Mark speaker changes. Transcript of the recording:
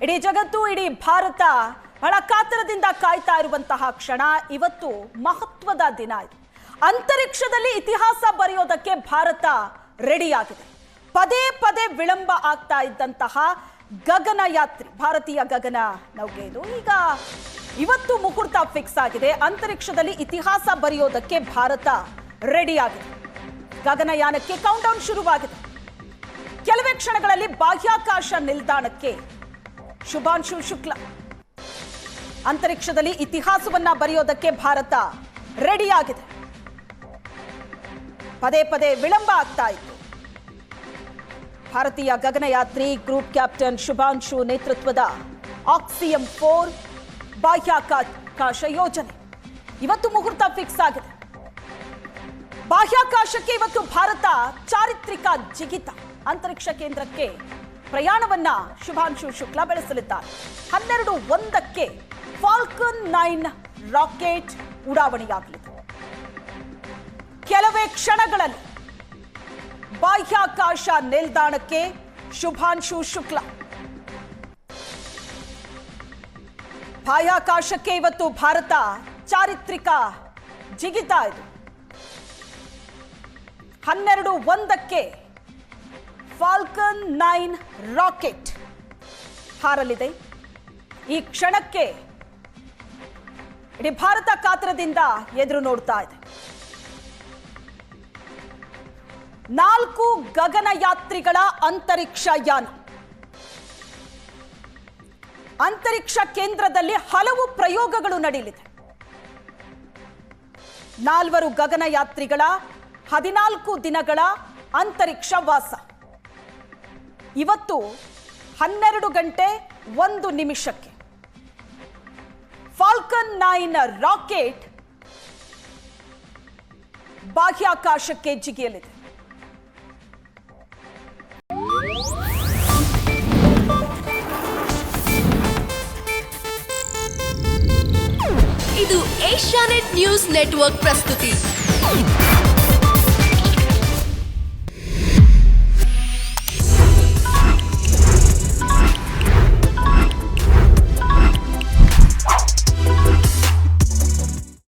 Speaker 1: ಇಡೀ ಜಗತ್ತು ಇಡೀ ಭಾರತ ಬಹಳ ಕಾತರದಿಂದ ಕಾಯ್ತಾ ಇರುವಂತಹ ಕ್ಷಣ ಇವತ್ತು ಮಹತ್ವದ ದಿನ ಇದು. ಅಂತರಿಕ್ಷದಲ್ಲಿ ಇತಿಹಾಸ ಬರೆಯೋದಕ್ಕೆ ಭಾರತ ರೆಡಿಯಾಗಿದೆ. ಪದೇ ಪದೇ ವಿಳಂಬ ಆಗ್ತಾ ಇದ್ದಂತಹ ಗಗನಯಾತ್ರಿ ಭಾರತೀಯ ಗಗನ ನೌಕೆ ಇದು ಈಗ ಇವತ್ತು ಮುಹೂರ್ತ ಫಿಕ್ಸ್ ಆಗಿದೆ. ಅಂತರಿಕ್ಷದಲ್ಲಿ ಇತಿಹಾಸ ಬರೆಯೋದಕ್ಕೆ ಭಾರತ ರೆಡಿಯಾಗಿದೆ. ಗಗನಯಾನಕ್ಕೆ ಕೌಂಟ್ಡೌನ್ ಶುರುವಾಗಿದೆ. ಕೆಲವೇ ಕ್ಷಣಗಳಲ್ಲಿ ಬಾಹ್ಯಾಕಾಶ ನಿಲ್ದಾಣಕ್ಕೆ ಶುಭಾಂಶು ಶುಕ್ಲಾ. ಅಂತರಿಕ್ಷದಲ್ಲಿ ಇತಿಹಾಸವನ್ನ ಬರೆಯೋದಕ್ಕೆ ಭಾರತ ರೆಡಿಯಾಗಿದೆ. ಪದೇ ಪದೇ ವಿಳಂಬ ಆಗ್ತಾ ಇತ್ತು. ಭಾರತೀಯ ಗಗನಯಾತ್ರಿ ಗ್ರೂಪ್ ಕ್ಯಾಪ್ಟನ್ ಶುಭಾಂಶು ನೇತೃತ್ವದ ಆಕ್ಸಿಯಂ 4 ಬಾಹ್ಯಾಕಾಶ ಯೋಜನೆ ಇವತ್ತು ಮುಹೂರ್ತ ಫಿಕ್ಸ್ ಆಗಿದೆ. ಬಾಹ್ಯಾಕಾಶಕ್ಕೆ ಇವತ್ತು ಭಾರತ ಚಾರಿತ್ರಿಕ ಜಿಗಿತ. ಅಂತರಿಕ್ಷ ಕೇಂದ್ರಕ್ಕೆ ಪ್ರಯಾಣವನ್ನ ಶುಭಾಂಶು ಶುಕ್ಲಾ ಬೆಳೆಸಲಿದ್ದಾರೆ. 12:01ಕ್ಕೆ ಫಾಲ್ಕನ್ 9 ರಾಕೆಟ್ ಉಡಾವಣೆಯಾಗಲಿದೆ. ಕೆಲವೇ ಕ್ಷಣಗಳಲ್ಲಿ ಬಾಹ್ಯಾಕಾಶ ನಿಲ್ದಾಣಕ್ಕೆ ಶುಭಾಂಶು ಶುಕ್ಲಾ. ಬಾಹ್ಯಾಕಾಶಕ್ಕೆ ಇವತ್ತು ಭಾರತ ಚಾರಿತ್ರಿಕ ಜಿಗಿತ ಇದು. 12:01ಕ್ಕೆ ಫಾಲ್ಕನ್ 9 ರಾಕೆಟ್ ಹಾರಲಿದೆ. ಈ ಕ್ಷಣಕ್ಕೆ ಇಡೀ ಭಾರತ ಕಾತರದಿಂದ ಎದುರು ನೋಡ್ತಾ ಇದೆ. 4 ಗಗನಯಾತ್ರಿಗಳ ಅಂತರಿಕ್ಷ ಯಾನ. ಅಂತರಿಕ್ಷ ಕೇಂದ್ರದಲ್ಲಿ ಹಲವು ಪ್ರಯೋಗಗಳು ನಡೆಯಲಿದೆ. 4 ಗಗನಯಾತ್ರಿಗಳ 14 ದಿನಗಳ ಅಂತರಿಕ್ಷ ವಾಸ. ಇವತ್ತು 12:01 ಫಾಲ್ಕನ್ 9 ರಾಕೆಟ್ ಬಾಹ್ಯಾಕಾಶಕ್ಕೆ ಜಿಗಿಯಲಿದೆ.
Speaker 2: ಇದು ಏಷ್ಯಾನೆಟ್ ನ್ಯೂಸ್ ನೆಟ್ವರ್ಕ್ ಪ್ರಸ್ತುತಿ.